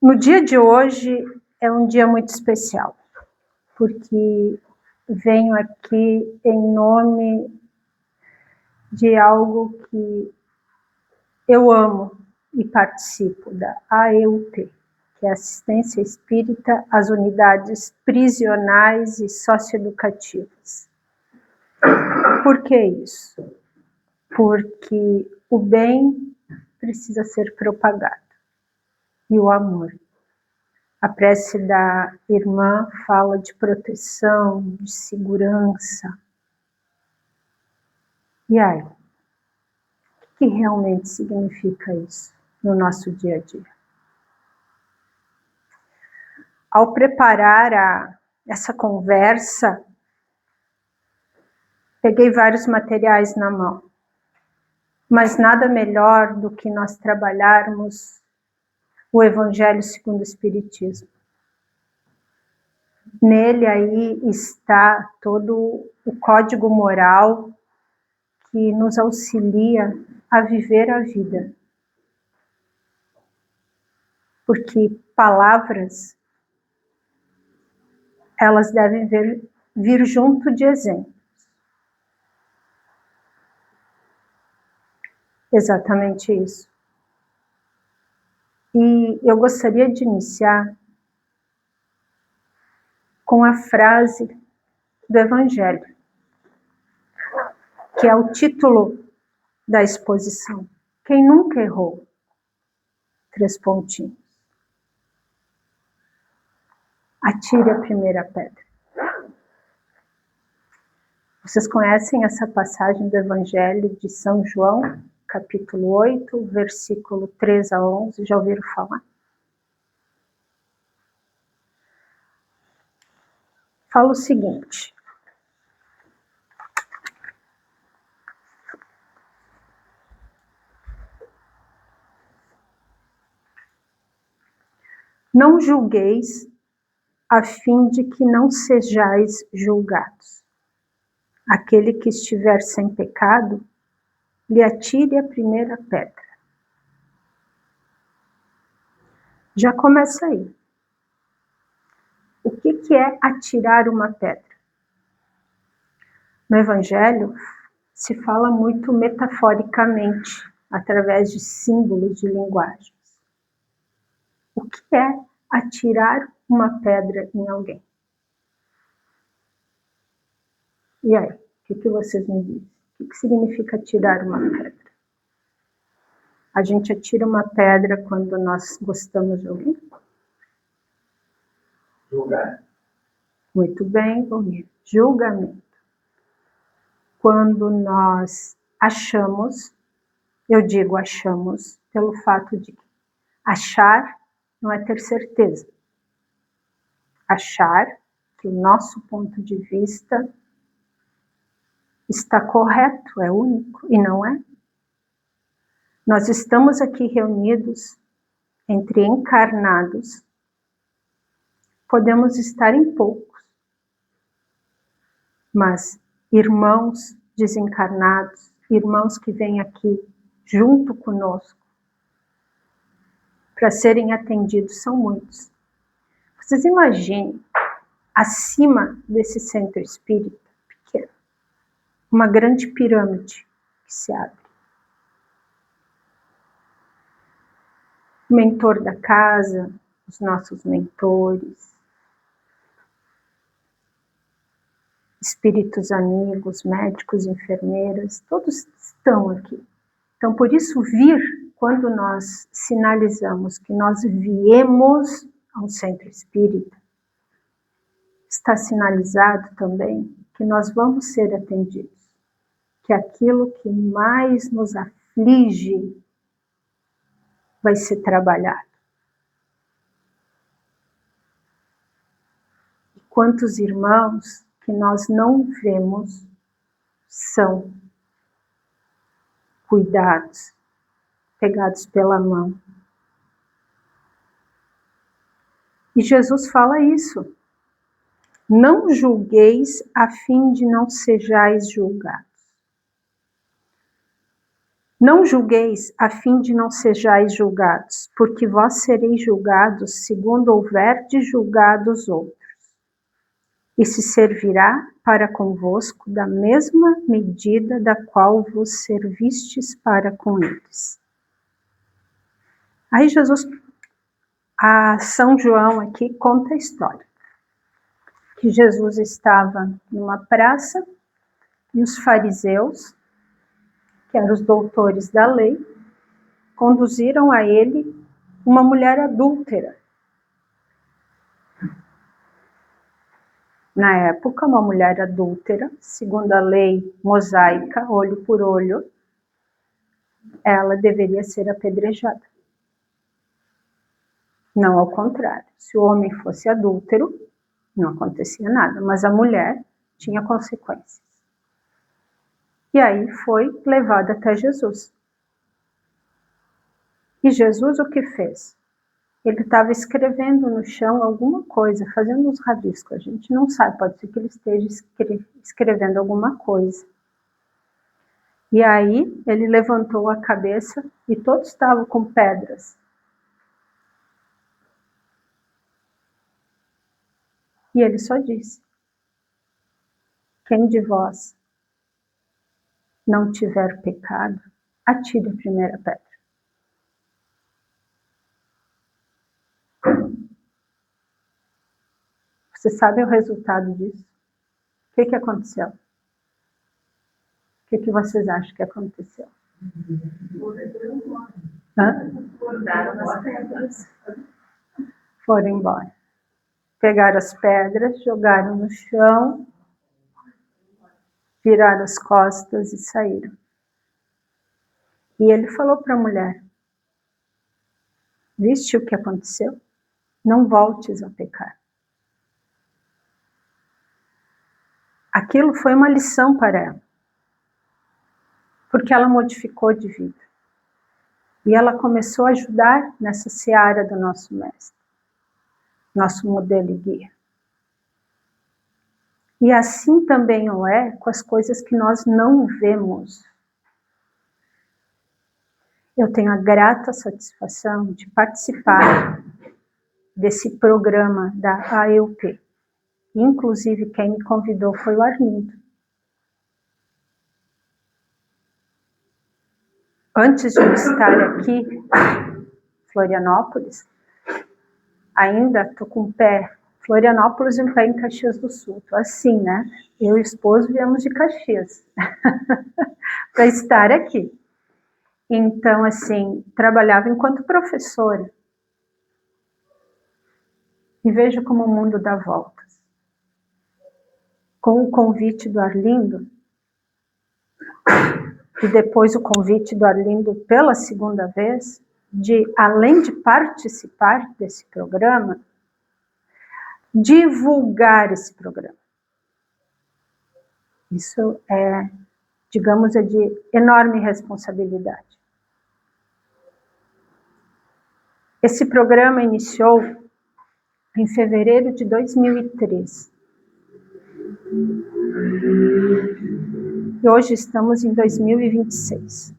No dia de hoje é um dia muito especial, porque venho aqui em nome de algo que eu amo e participo, da AEUP, que é Assistência Espírita às Unidades Prisionais e Socioeducativas. Por que isso? Porque o bem precisa ser propagado, e o amor. A prece da irmã fala de proteção, de segurança. E aí, o que realmente significa isso no nosso dia a dia? Ao preparar essa conversa, peguei vários materiais na mão, mas nada melhor do que nós trabalharmos o Evangelho segundo o Espiritismo. Nele aí está todo o código moral que nos auxilia a viver a vida. Porque palavras, elas devem vir junto de exemplos. Exatamente isso. E eu gostaria de iniciar com a frase do Evangelho, que é o título da exposição. Quem nunca errou? 3 pontinhos. Atire a primeira pedra. Vocês conhecem essa passagem do Evangelho de São João, capítulo 8, versículo 3 a 11, já ouviram falar? Fala o seguinte: não julgueis a fim de que não sejais julgados. Aquele que estiver sem pecado, lhe atire a primeira pedra. Já começa aí. O que é atirar uma pedra? No Evangelho, se fala muito metaforicamente, através de símbolos de linguagens. O que é atirar uma pedra em alguém? E aí, o que vocês me dizem? O que significa atirar uma pedra? A gente atira uma pedra quando nós gostamos de alguém? Julgar. Muito bem, Valmir. Julgamento. Quando nós achamos, eu digo achamos, pelo fato de achar não é ter certeza. Achar que o nosso ponto de vista está correto, é único, e não é. Nós estamos aqui reunidos entre encarnados, podemos estar em poucos, mas irmãos desencarnados, irmãos que vêm aqui junto conosco para serem atendidos são muitos. Vocês imaginem, acima desse centro espírita pequeno, uma grande pirâmide que se abre. O mentor da casa, os nossos mentores, espíritos amigos, médicos, enfermeiras, todos estão aqui. Então, por isso, quando nós sinalizamos que nós viemos ao centro espírita, está sinalizado também que nós vamos ser atendidos, que aquilo que mais nos aflige vai ser trabalhado. E quantos irmãos que nós não vemos são cuidados, pegados pela mão. E Jesus fala isso. Não julgueis a fim de não sejais julgados. Não julgueis, a fim de não sejais julgados, porque vós sereis julgados segundo houverdes julgado os outros. E se servirá para convosco da mesma medida da qual vos servistes para com eles. Aí Jesus, a São João aqui conta a história. Que Jesus estava numa praça e os fariseus, que eram os doutores da lei, conduziram a ele uma mulher adúltera. Na época, uma mulher adúltera, segundo a lei mosaica, olho por olho, ela deveria ser apedrejada. Não ao contrário. Se o homem fosse adúltero, não acontecia nada, mas a mulher tinha consequências. E aí foi levada até Jesus. E Jesus o que fez? Ele estava escrevendo no chão alguma coisa, fazendo uns rabiscos. A gente não sabe, pode ser que ele esteja escrevendo alguma coisa. E aí ele levantou a cabeça e todos estavam com pedras. E ele só disse: quem de vós não tiver pecado, atire a primeira pedra. Você sabe o resultado disso? O que aconteceu? O que vocês acham que aconteceu? Foram embora. Pegaram as pedras, jogaram no chão, viraram as costas e saíram. E ele falou para a mulher: viste o que aconteceu? Não voltes a pecar. Aquilo foi uma lição para ela, porque ela modificou de vida. E ela começou a ajudar nessa seara do nosso mestre, nosso modelo e guia. E assim também o é com as coisas que nós não vemos. Eu tenho a grata satisfação de participar desse programa da AEUP. Inclusive, quem me convidou foi o Arlindo. Antes de eu estar aqui, Florianópolis, ainda estou com o pé Florianópolis e um pé em Caxias do Sul. Tô assim, né? Eu e o esposo viemos de Caxias para estar aqui. Então, assim, trabalhava enquanto professora. E vejo como o mundo dá voltas. Com o convite do Arlindo, e depois o convite do Arlindo pela segunda vez, de, além de participar desse programa, divulgar esse programa. Isso é, digamos, é de enorme responsabilidade. Esse programa iniciou em fevereiro de 2003. E hoje estamos em 2026.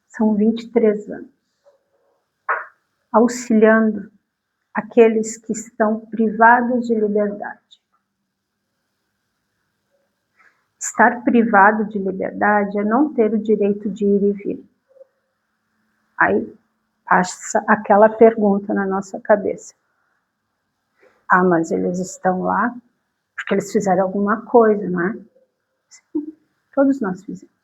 São 23 anos. Auxiliando aqueles que estão privados de liberdade. Estar privado de liberdade é não ter o direito de ir e vir. Aí passa aquela pergunta na nossa cabeça. Ah, mas eles estão lá porque eles fizeram alguma coisa, não é? Sim, todos nós fizemos.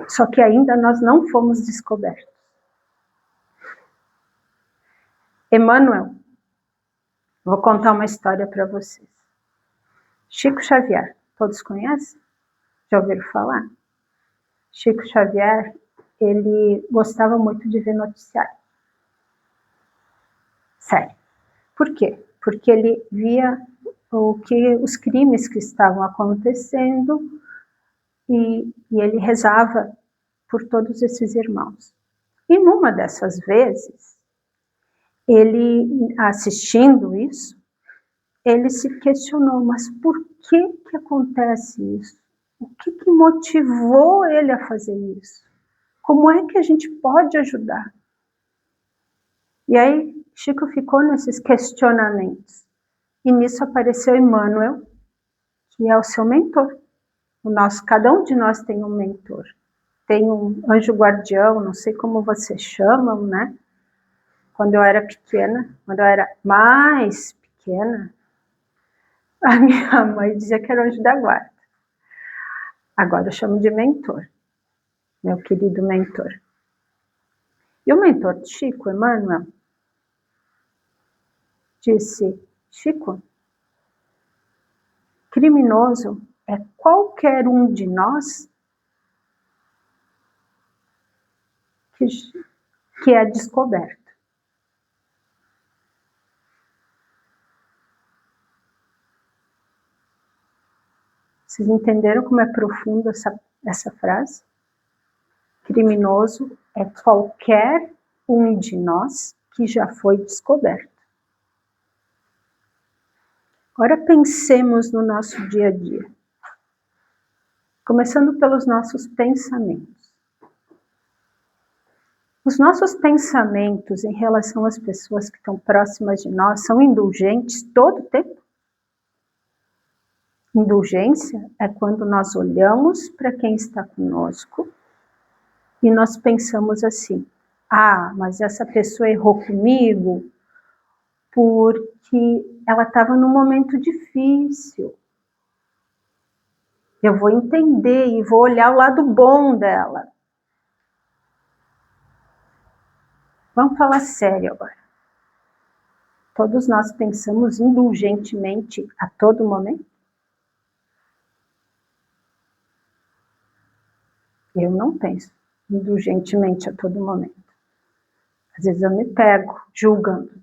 Só que ainda nós não fomos descobertos. Emmanuel, vou contar uma história para vocês. Chico Xavier, todos conhecem? Já ouviram falar? Chico Xavier, ele gostava muito de ver noticiário. Sério. Por quê? Porque ele via os crimes que estavam acontecendo e ele rezava por todos esses irmãos. E numa dessas vezes, ele, assistindo isso, ele se questionou, mas por que acontece isso? O que motivou ele a fazer isso? Como é que a gente pode ajudar? E aí, Chico ficou nesses questionamentos. E nisso apareceu Emmanuel, que é o seu mentor. Cada um de nós tem um mentor. Tem um anjo guardião, não sei como vocês chamam, né? Quando eu era pequena, quando eu era mais pequena, a minha mãe dizia que era o anjo da guarda. Agora eu chamo de mentor, meu querido mentor. E o mentor de Chico, Emmanuel, disse: Chico, criminoso é qualquer um de nós que é descoberto. Vocês entenderam como é profunda essa frase? Criminoso é qualquer um de nós que já foi descoberto. Agora pensemos no nosso dia a dia. Começando pelos nossos pensamentos. Os nossos pensamentos em relação às pessoas que estão próximas de nós são indulgentes todo o tempo? Indulgência é quando nós olhamos para quem está conosco e nós pensamos assim: ah, mas essa pessoa errou comigo porque ela estava num momento difícil. Eu vou entender e vou olhar o lado bom dela. Vamos falar sério agora. Todos nós pensamos indulgentemente a todo momento? Eu não penso indulgentemente a todo momento. Às vezes eu me pego julgando.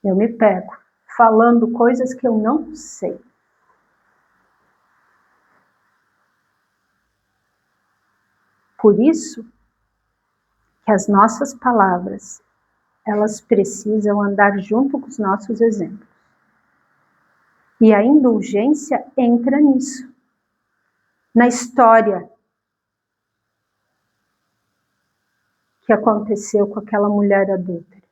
Eu me pego falando coisas que eu não sei. Por isso que as nossas palavras, elas precisam andar junto com os nossos exemplos. E a indulgência entra nisso. Na história que aconteceu com aquela mulher adúltera.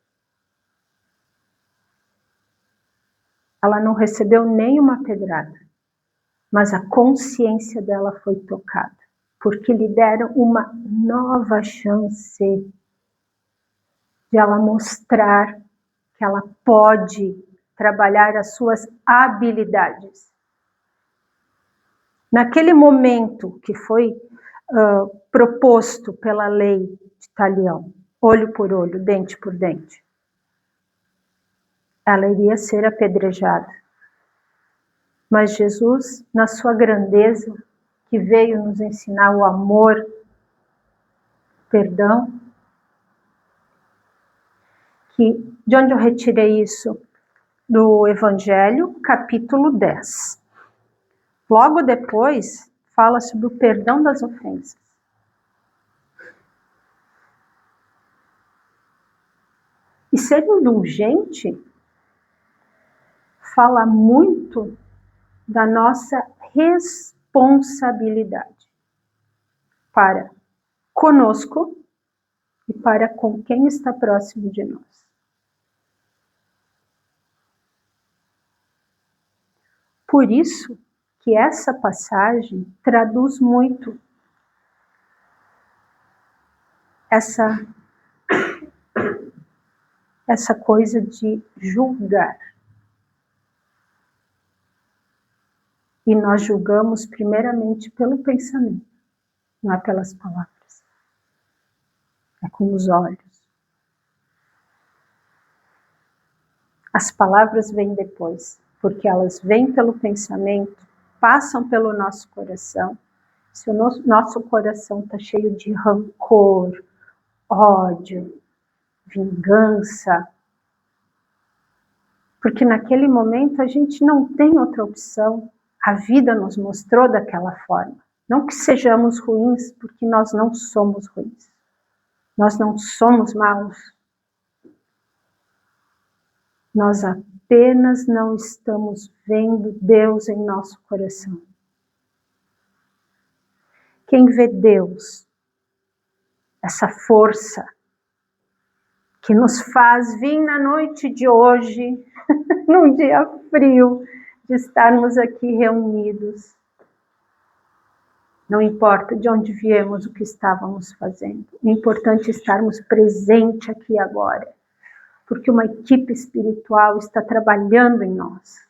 Ela não recebeu nenhuma pedrada, mas a consciência dela foi tocada, porque lhe deram uma nova chance de ela mostrar que ela pode trabalhar as suas habilidades. Naquele momento que foi proposto pela lei de Talião, olho por olho, dente por dente, ela iria ser apedrejada. Mas Jesus, na sua grandeza, que veio nos ensinar o amor, perdão, de onde eu retirei isso? Do Evangelho, capítulo 10. Logo depois, fala sobre o perdão das ofensas. E ser indulgente fala muito da nossa responsabilidade para conosco e para com quem está próximo de nós. Por isso que essa passagem traduz muito essa coisa de julgar. E nós julgamos primeiramente pelo pensamento, não é pelas palavras. É com os olhos. As palavras vêm depois, porque elas vêm pelo pensamento, passam pelo nosso coração. Se o nosso coração está cheio de rancor, ódio, vingança, porque naquele momento a gente não tem outra opção. A vida nos mostrou daquela forma. Não que sejamos ruins, porque nós não somos ruins. Nós não somos maus. Nós apenas não estamos vendo Deus em nosso coração. Quem vê Deus, essa força que nos faz vir na noite de hoje, num dia frio, de estarmos aqui reunidos. Não importa de onde viemos, o que estávamos fazendo. O importante é estarmos presentes aqui agora. Porque uma equipe espiritual está trabalhando em nós.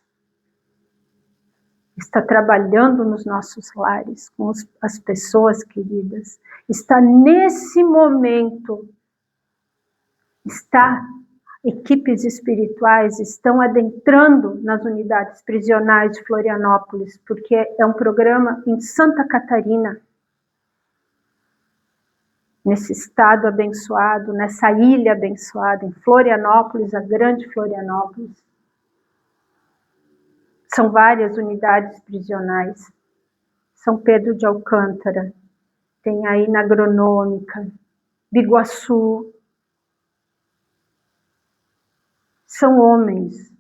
Está trabalhando nos nossos lares, com as pessoas queridas. Está nesse momento. Equipes espirituais estão adentrando nas unidades prisionais de Florianópolis, porque é um programa em Santa Catarina, nesse estado abençoado, nessa ilha abençoada, em Florianópolis, a grande Florianópolis. São várias unidades prisionais. São Pedro de Alcântara, tem aí na Agronômica, Biguaçu. São homens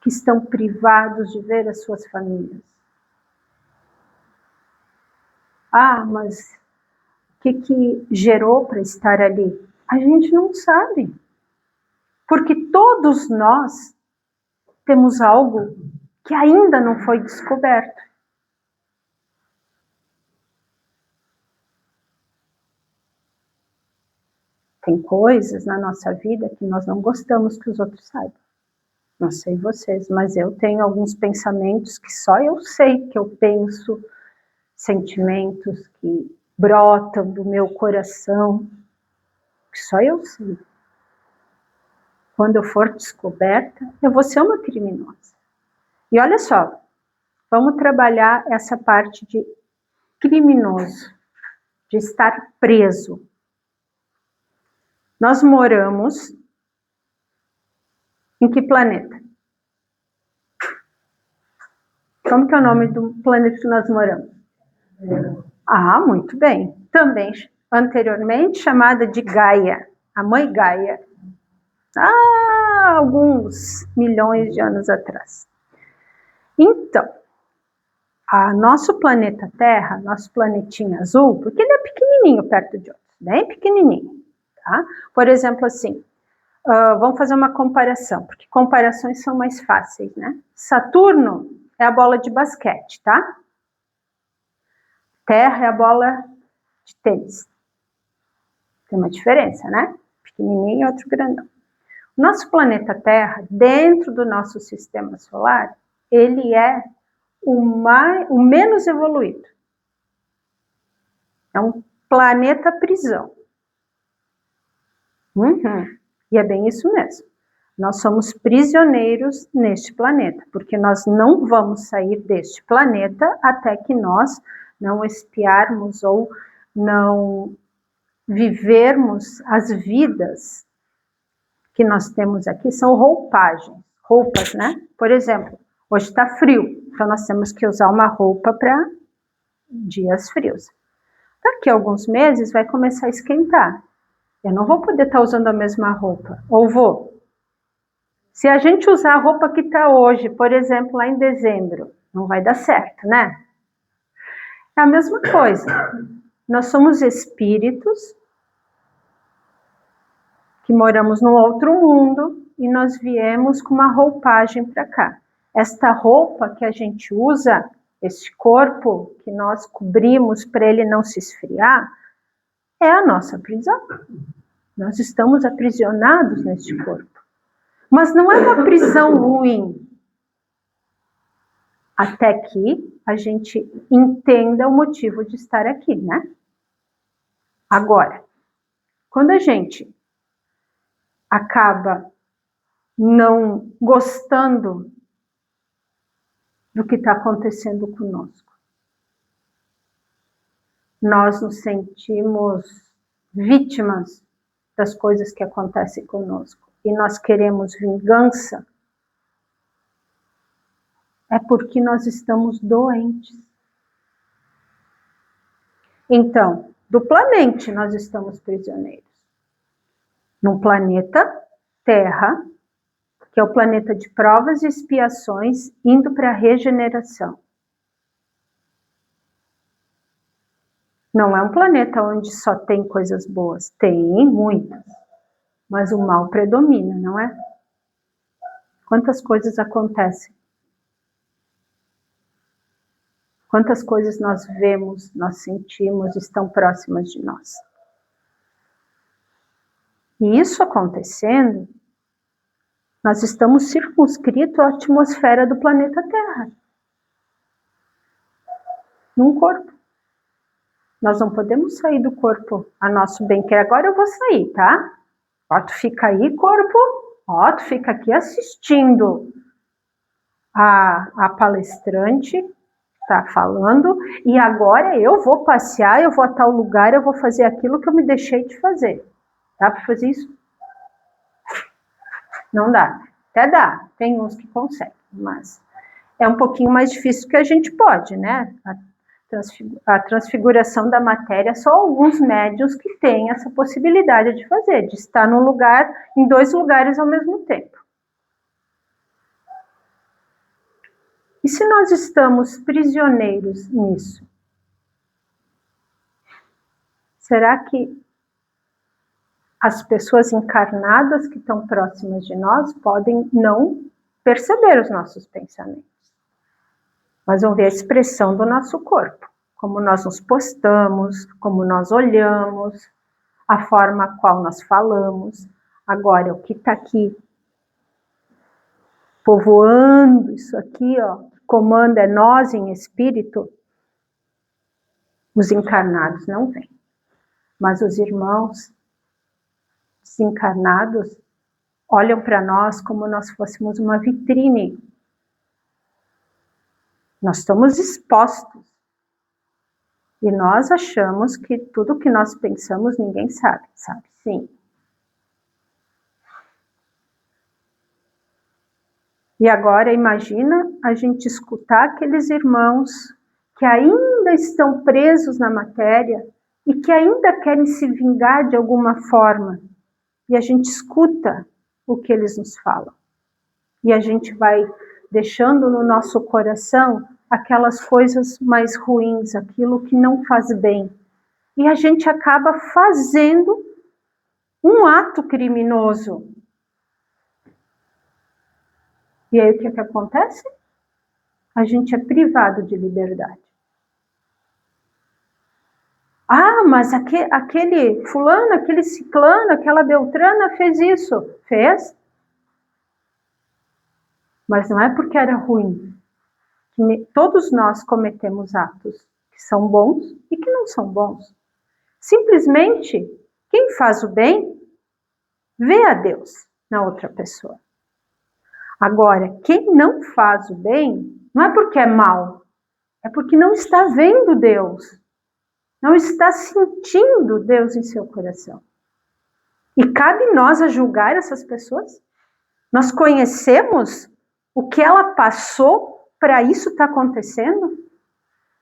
que estão privados de ver as suas famílias. Ah, mas o que gerou para estar ali? A gente não sabe. Porque todos nós temos algo que ainda não foi descoberto. Tem coisas na nossa vida que nós não gostamos que os outros saibam. Não sei vocês, mas eu tenho alguns pensamentos que só eu sei que eu penso, sentimentos que brotam do meu coração, que só eu sei. Quando eu for descoberta, eu vou ser uma criminosa. E olha só, vamos trabalhar essa parte de criminoso, de estar preso. Nós moramos em que planeta? Como que é o nome do planeta que nós moramos? Ah, muito bem. Também, anteriormente, chamada de Gaia, a mãe Gaia. Alguns milhões de anos atrás. Então, nosso planeta Terra, nosso planetinha azul, porque ele é pequenininho perto de outros, bem pequenininho, tá? Por exemplo, assim, vamos fazer uma comparação, porque comparações são mais fáceis, né? Saturno é a bola de basquete, tá? Terra é a bola de tênis. Tem uma diferença, né? Pequenininho e outro grandão. O nosso planeta Terra, dentro do nosso sistema solar, ele é o menos evoluído. É um planeta prisão. E é bem isso mesmo. Nós somos prisioneiros neste planeta, porque nós não vamos sair deste planeta até que nós não expiarmos ou não vivermos as vidas que nós temos aqui. São roupas, né? Por exemplo, hoje está frio, então nós temos que usar uma roupa para dias frios. Daqui a alguns meses vai começar a esquentar. Eu não vou poder estar usando a mesma roupa, ou vou? Se a gente usar a roupa que está hoje, por exemplo, lá em dezembro, não vai dar certo, né? É a mesma coisa. Nós somos espíritos que moramos num outro mundo e nós viemos com uma roupagem para cá. Esta roupa que a gente usa, este corpo que nós cobrimos para ele não se esfriar, é a nossa prisão. Nós estamos aprisionados neste corpo. Mas não é uma prisão ruim. Até que a gente entenda o motivo de estar aqui, né? Agora, quando a gente acaba não gostando do que está acontecendo conosco, nós nos sentimos vítimas das coisas que acontecem conosco e nós queremos vingança, é porque nós estamos doentes. Então, duplamente nós estamos prisioneiros. Num planeta Terra, que é o planeta de provas e expiações, indo para a regeneração. Não é um planeta onde só tem coisas boas, tem muitas, mas o mal predomina, não é? Quantas coisas acontecem? Quantas coisas nós vemos, nós sentimos, estão próximas de nós? E isso acontecendo, nós estamos circunscritos à atmosfera do planeta Terra. Num corpo. Nós não podemos sair do corpo a nosso bem-querer. Agora eu vou sair, tá? Ó, tu fica aí, corpo. Ó, tu fica aqui assistindo a palestrante tá falando. E agora eu vou passear, eu vou a tal lugar, eu vou fazer aquilo que eu me deixei de fazer. Dá para fazer isso? Não dá. Até dá. Tem uns que conseguem, mas é um pouquinho mais difícil que a gente pode, né? A transfiguração da matéria, só alguns médiuns que têm essa possibilidade de fazer, de estar num lugar, em dois lugares ao mesmo tempo. E se nós estamos prisioneiros nisso? Será que as pessoas encarnadas que estão próximas de nós podem não perceber os nossos pensamentos? Mas vão ver a expressão do nosso corpo, como nós nos postamos, como nós olhamos, a forma a qual nós falamos. Agora, o que está aqui povoando isso aqui, ó, comando é nós em espírito, os encarnados não vêm. Mas os irmãos desencarnados olham para nós como nós fôssemos uma vitrine. Nós estamos expostos. E nós achamos que tudo que nós pensamos ninguém sabe. Sabe sim. E agora imagina a gente escutar aqueles irmãos que ainda estão presos na matéria e que ainda querem se vingar de alguma forma. E a gente escuta o que eles nos falam. E a gente vai deixando no nosso coração aquelas coisas mais ruins, aquilo que não faz bem. E a gente acaba fazendo um ato criminoso. E aí o que acontece? A gente é privado de liberdade. Ah, mas aquele fulano, aquele ciclano, aquela beltrana fez isso. Fez? Mas não é porque era ruim. Todos nós cometemos atos que são bons e que não são bons. Simplesmente, quem faz o bem, vê a Deus na outra pessoa. Agora, quem não faz o bem, não é porque é mal, é porque não está vendo Deus, não está sentindo Deus em seu coração. E cabe nós a julgar essas pessoas? Nós conhecemos o que ela passou para isso estar acontecendo?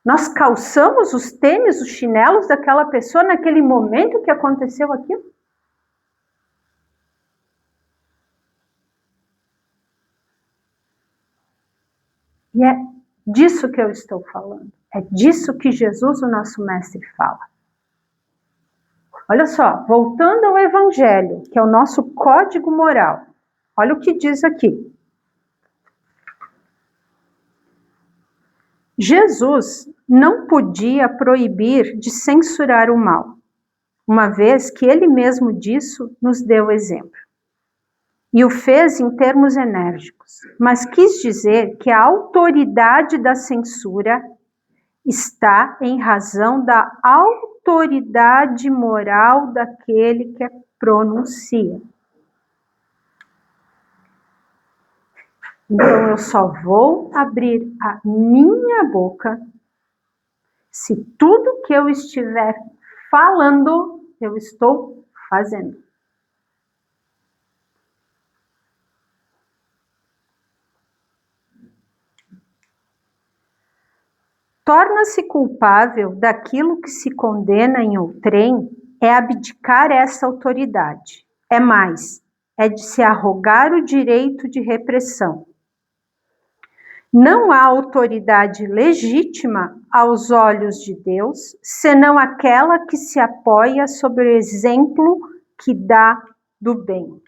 Nós calçamos os tênis, os chinelos daquela pessoa naquele momento que aconteceu aquilo? E é disso que eu estou falando. É disso que Jesus, o nosso mestre, fala. Olha só, voltando ao Evangelho, que é o nosso código moral. Olha o que diz aqui. Jesus não podia proibir de censurar o mal, uma vez que ele mesmo disso nos deu exemplo. E o fez em termos enérgicos, mas quis dizer que a autoridade da censura está em razão da autoridade moral daquele que a pronuncia. Então eu só vou abrir a minha boca se tudo que eu estiver falando, eu estou fazendo. Torna-se culpável daquilo que se condena em outrem é abdicar essa autoridade. É mais, é de se arrogar o direito de repressão. Não há autoridade legítima aos olhos de Deus, senão aquela que se apoia sobre o exemplo que dá do bem.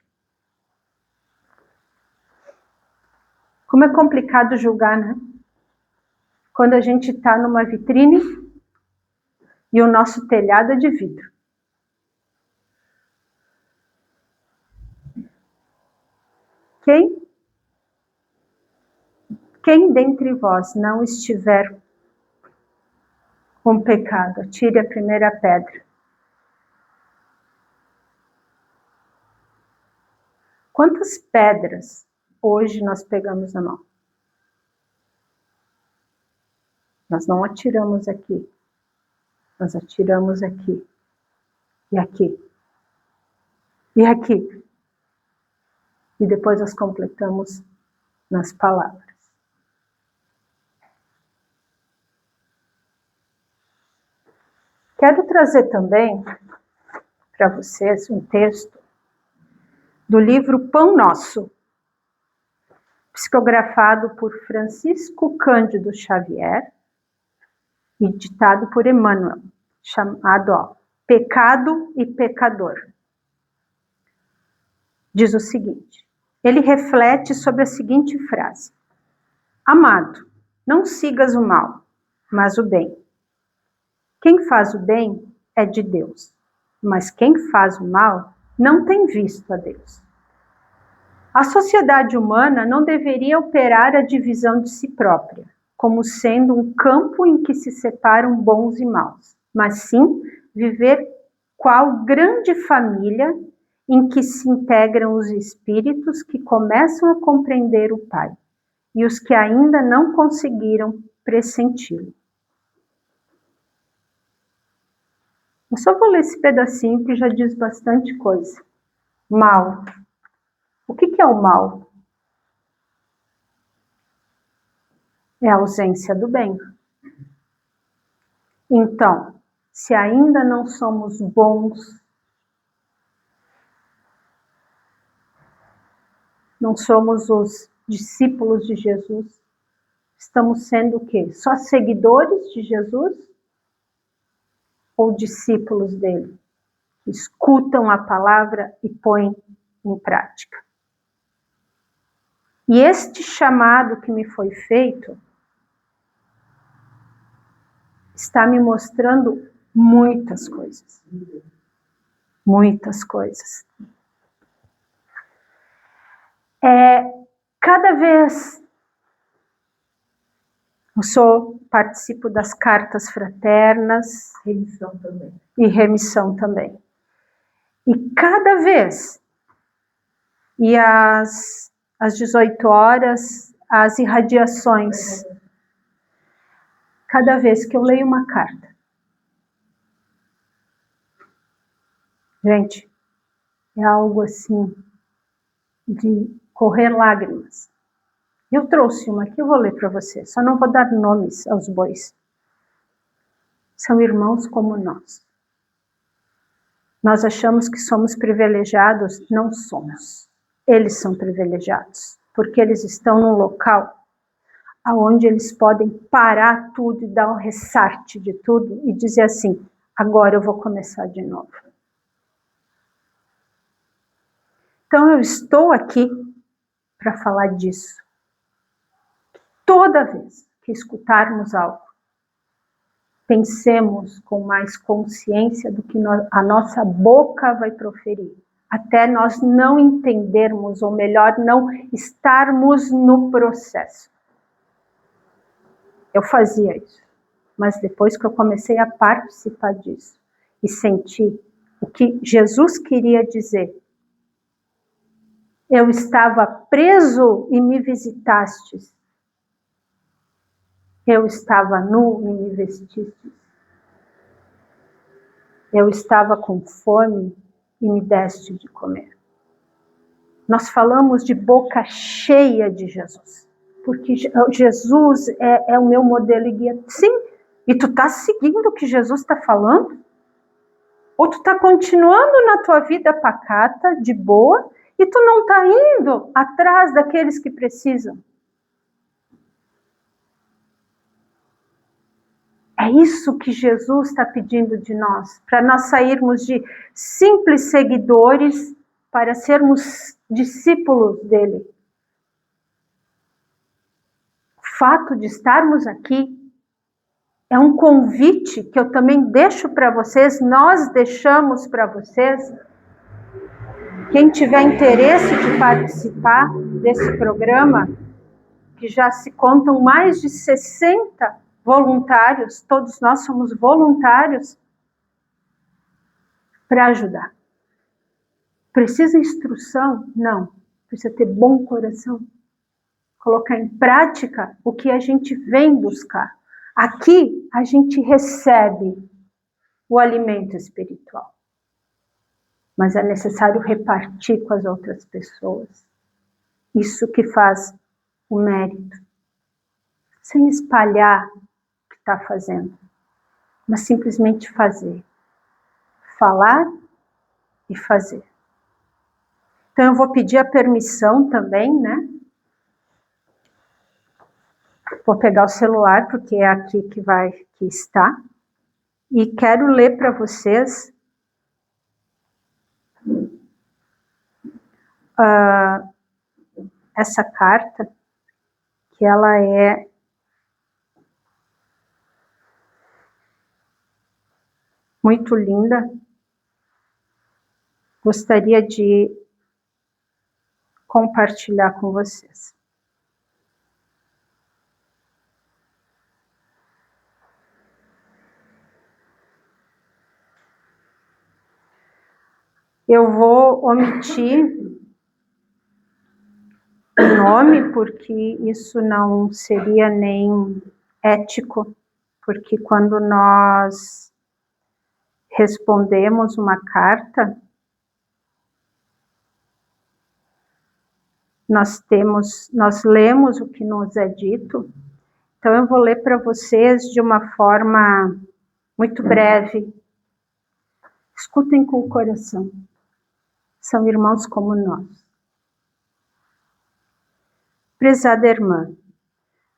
Como é complicado julgar, né? Quando a gente está numa vitrine e o nosso telhado é de vidro. Quem dentre vós não estiver com pecado, atire a primeira pedra. Quantas pedras hoje nós pegamos na mão? Nós não atiramos aqui. Nós atiramos aqui. E aqui. E aqui. E depois nós completamos nas palavras. Quero trazer também para vocês um texto do livro Pão Nosso, psicografado por Francisco Cândido Xavier e ditado por Emmanuel, chamado Pecado e Pecador. Diz o seguinte, ele reflete sobre a seguinte frase: Amado, não sigas o mal, mas o bem. Quem faz o bem é de Deus, mas quem faz o mal não tem visto a Deus. A sociedade humana não deveria operar a divisão de si própria, como sendo um campo em que se separam bons e maus, mas sim viver qual grande família em que se integram os espíritos que começam a compreender o Pai e os que ainda não conseguiram pressenti-lo. Eu só vou ler esse pedacinho que já diz bastante coisa. Mal. O que é o mal? É a ausência do bem. Então, se ainda não somos bons, não somos os discípulos de Jesus, estamos sendo o quê? Só seguidores de Jesus? Ou discípulos dele? Que escutam a palavra e põem em prática. E este chamado que me foi feito está me mostrando muitas coisas. Muitas coisas. Cada vez participo das cartas fraternas e remissão também. E cada vez, e às 18 horas, as irradiações, cada vez que eu leio uma carta. Gente, é algo assim de correr lágrimas. Eu trouxe uma aqui, eu vou ler para você, só não vou dar nomes aos bois. São irmãos como nós. Nós achamos que somos privilegiados, não somos. Eles são privilegiados, porque eles estão num local onde eles podem parar tudo e dar um restart de tudo e dizer assim, agora eu vou começar de novo. Então eu estou aqui para falar disso. Toda vez que escutarmos algo, pensemos com mais consciência do que a nossa boca vai proferir, até nós não entendermos, ou melhor, não estarmos no processo. Eu fazia isso, mas depois que eu comecei a participar disso e sentir o que Jesus queria dizer, eu estava preso e me visitastes. Eu estava nu e me vestistes. Eu estava com fome e me deste de comer. Nós falamos de boca cheia de Jesus, porque Jesus é o meu modelo e guia. Sim, e tu está seguindo o que Jesus está falando? Ou tu está continuando na tua vida pacata, de boa, E tu não está indo atrás daqueles que precisam. É isso que Jesus está pedindo de nós, para nós sairmos de simples seguidores para sermos discípulos dele. O fato de estarmos aqui é um convite que eu também deixo para vocês, nós deixamos para vocês. Quem tiver interesse de participar desse programa, que já se contam mais de 60 voluntários, todos nós somos voluntários, para ajudar. Precisa instrução? Não. Precisa ter bom coração. Colocar em prática o que a gente vem buscar. Aqui a gente recebe o alimento espiritual. Mas é necessário repartir com as outras pessoas. Isso que faz o mérito. Sem espalhar o que está fazendo, mas simplesmente fazer. Falar e fazer. Então eu vou pedir a permissão também, né? Vou pegar o celular, porque é aqui que está. E quero ler para vocês essa carta, que ela é muito linda. Gostaria de compartilhar com vocês. Eu vou omitir o nome, porque isso não seria nem ético, porque quando nós respondemos uma carta, nós lemos o que nos é dito. Então eu vou ler para vocês de uma forma muito breve. Escutem com o coração. São irmãos como nós. Prezada irmã,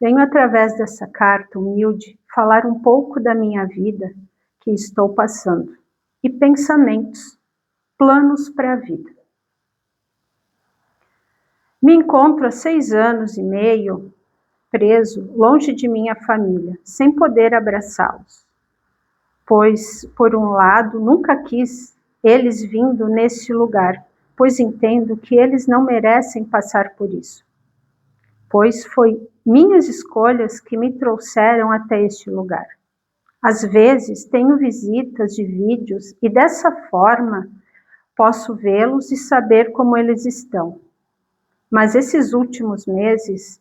venho através dessa carta humilde falar um pouco da minha vida que estou passando e pensamentos, planos para a vida. Me encontro há 6 anos e meio preso, longe de minha família, sem poder abraçá-los. Pois, por um lado, nunca quis eles vindo nesse lugar, pois entendo que eles não merecem passar por isso. Pois foi minhas escolhas que me trouxeram até este lugar. Às vezes tenho visitas de vídeos e dessa forma posso vê-los e saber como eles estão. Mas esses últimos meses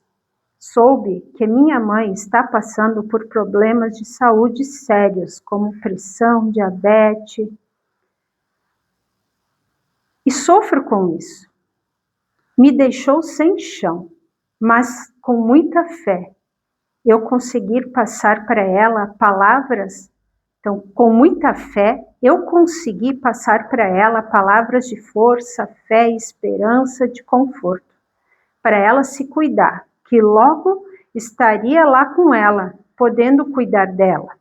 soube que minha mãe está passando por problemas de saúde sérios, como pressão, diabetes, e sofro com isso. Me deixou sem chão, mas com muita fé, eu conseguir passar para ela palavras, então com muita fé, eu consegui passar para ela palavras de força, fé, esperança, de conforto, para ela se cuidar, que logo estaria lá com ela, podendo cuidar dela.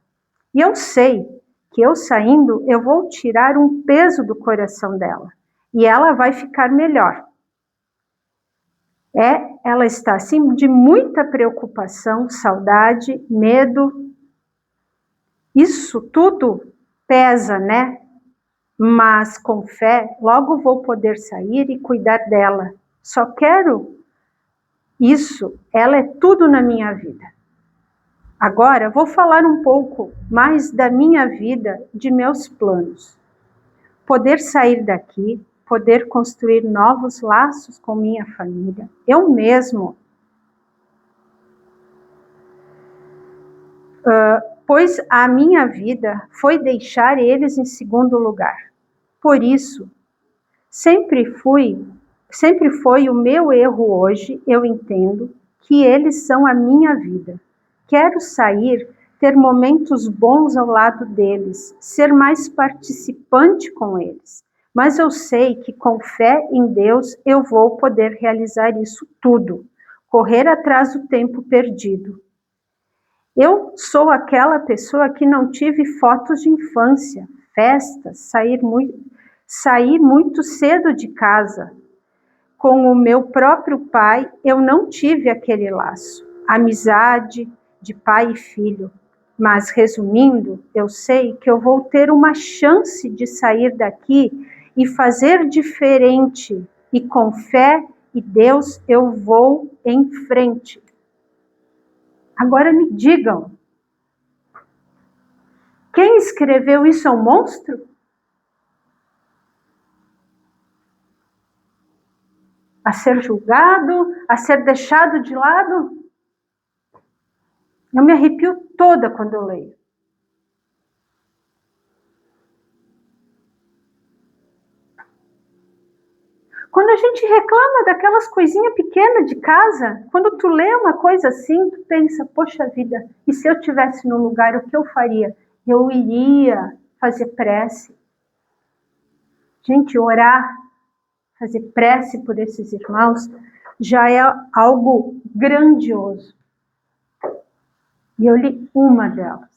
E eu sei que eu saindo, eu vou tirar um peso do coração dela, e ela vai ficar melhor. Ela está assim de muita preocupação, saudade, medo. Isso tudo pesa, né? Mas com fé, logo vou poder sair e cuidar dela. Só quero isso, ela é tudo na minha vida. Agora, vou falar um pouco mais da minha vida, de meus planos. Poder sair daqui, poder construir novos laços com minha família. Eu mesmo, pois a minha vida foi deixar eles em segundo lugar. Por isso, sempre foi o meu erro hoje, eu entendo que eles são a minha vida. Quero sair, ter momentos bons ao lado deles, ser mais participante com eles, Mas eu sei que com fé em Deus eu vou poder realizar isso tudo, correr atrás do tempo perdido. Eu sou aquela pessoa que não tive fotos de infância, festas, sair muito cedo de casa. Com o meu próprio pai, eu não tive aquele laço, amizade de pai e filho. Mas, resumindo, eu sei que eu vou ter uma chance de sair daqui e fazer diferente. E com fé e Deus eu vou em frente. Agora me digam, quem escreveu isso é um monstro? A ser julgado, a ser deixado de lado? Eu me arrepio toda quando eu leio. Quando a gente reclama daquelas coisinhas pequenas de casa, quando tu lê uma coisa assim, tu pensa, poxa vida, e se eu estivesse no lugar, o que eu faria? Eu iria fazer prece. Gente, orar, fazer prece por esses irmãos, já é algo grandioso. E eu li uma delas.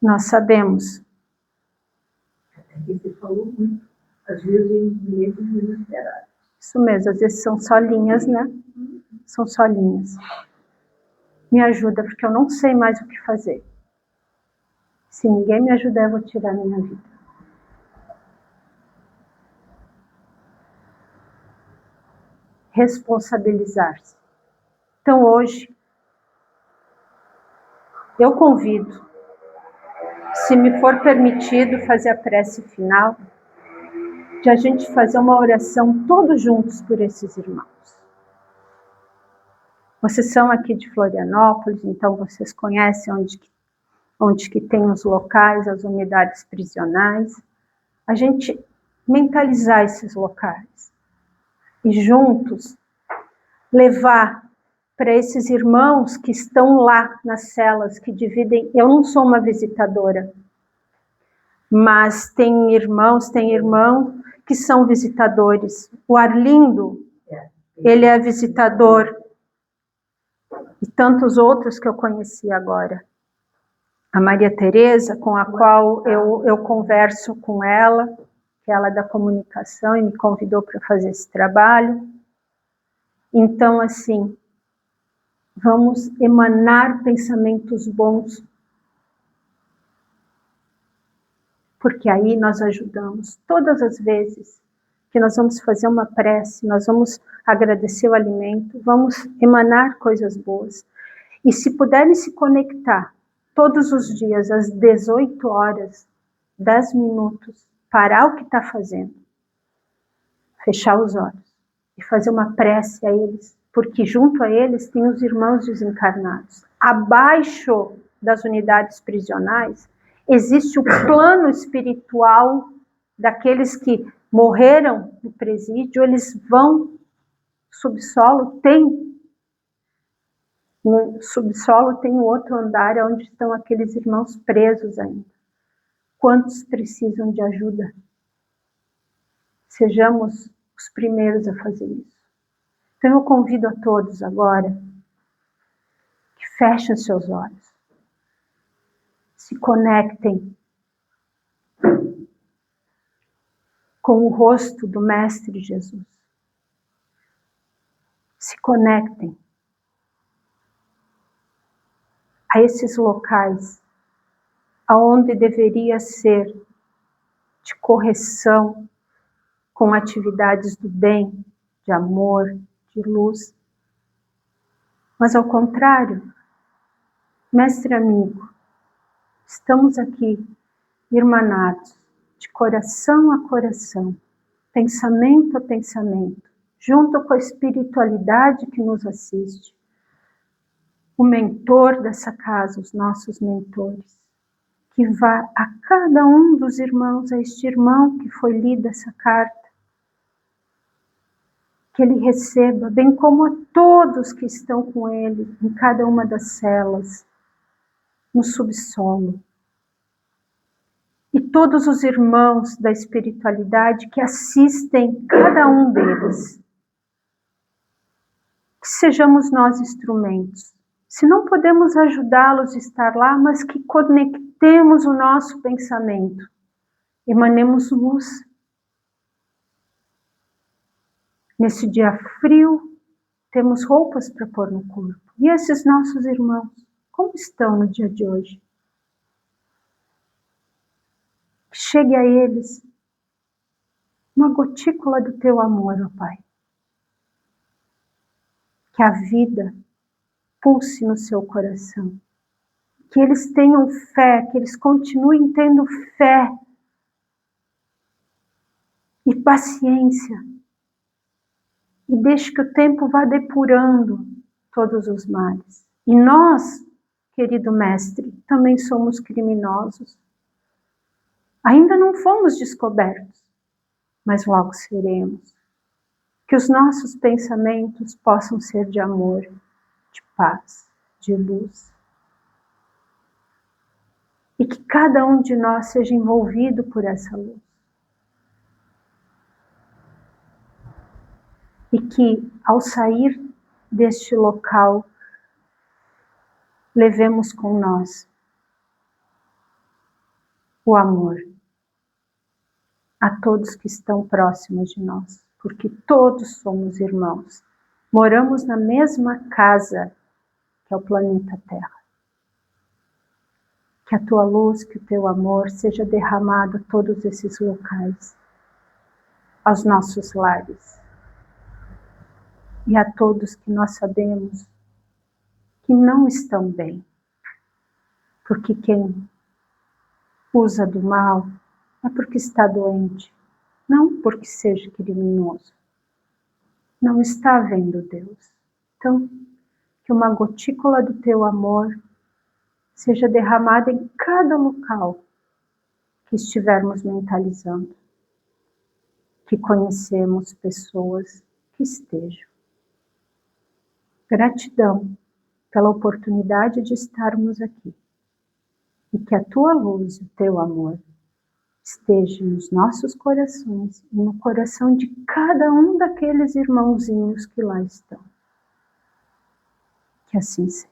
Nós sabemos. Você falou muito. Às vezes em bilhetes desesperados. Isso mesmo, às vezes são só linhas, né? São só linhas. Me ajuda, porque eu não sei mais o que fazer. Se ninguém me ajudar, eu vou tirar a minha vida. Responsabilizar-se. Então hoje, eu convido, se me for permitido fazer a prece final, de a gente fazer uma oração todos juntos por esses irmãos. Vocês são aqui de Florianópolis, então vocês conhecem onde que tem os locais, as unidades prisionais. A gente mentalizar esses locais e juntos levar para esses irmãos que estão lá nas celas, que dividem. Eu não sou uma visitadora, mas tem irmãos que são visitadores. O Arlindo, ele é visitador, e tantos outros que eu conheci agora. A Maria Tereza, com a qual eu converso com ela, que ela é da comunicação e me convidou para fazer esse trabalho. Então, assim, vamos emanar pensamentos bons, porque aí nós ajudamos. Todas as vezes que nós vamos fazer uma prece, nós vamos agradecer o alimento, vamos emanar coisas boas. E se puderem se conectar todos os dias, às 18 horas, 10 minutos, parar o que está fazendo, fechar os olhos e fazer uma prece a eles, porque junto a eles tem os irmãos desencarnados. Abaixo das unidades prisionais existe o plano espiritual daqueles que morreram no presídio, eles vão subsolo, no subsolo tem o outro andar onde estão aqueles irmãos presos ainda. Quantos precisam de ajuda? Sejamos os primeiros a fazer isso. Então eu convido a todos agora que fechem seus olhos, se conectem com o rosto do Mestre Jesus. Se conectem a esses locais aonde deveria ser de correção com atividades do bem, de amor, de luz. Mas ao contrário, mestre amigo, estamos aqui irmanados, de coração a coração, pensamento a pensamento, junto com a espiritualidade que nos assiste. O mentor dessa casa, os nossos mentores, que vá a cada um dos irmãos, a este irmão que foi lida essa carta, que ele receba, bem como a todos que estão com ele, em cada uma das celas, no subsolo. E todos os irmãos da espiritualidade que assistem cada um deles. Que sejamos nós instrumentos. Se não podemos ajudá-los a estar lá, mas que conectemos o nosso pensamento, emanemos luz. Nesse dia frio, temos roupas para pôr no corpo. E esses nossos irmãos, como estão no dia de hoje? Que chegue a eles uma gotícula do teu amor, ó Pai. Que a vida pulse no seu coração. Que eles tenham fé, que eles continuem tendo fé e paciência. E deixe que o tempo vá depurando todos os males. E nós, querido Mestre, também somos criminosos. Ainda não fomos descobertos, mas logo seremos. Que os nossos pensamentos possam ser de amor, de paz, de luz. E que cada um de nós seja envolvido por essa luz. E que, ao sair deste local, levemos com nós o amor a todos que estão próximos de nós, porque todos somos irmãos. Moramos na mesma casa que é o planeta Terra. Que a tua luz, que o teu amor seja derramado a todos esses locais, aos nossos lares. E a todos que nós sabemos que não estão bem. Porque quem usa do mal é porque está doente, não porque seja criminoso. Não está vendo Deus. Então, que uma gotícula do teu amor seja derramada em cada local que estivermos mentalizando. Que conhecemos pessoas que estejam. Gratidão pela oportunidade de estarmos aqui. E que a tua luz e o teu amor esteja nos nossos corações e no coração de cada um daqueles irmãozinhos que lá estão. Que assim seja.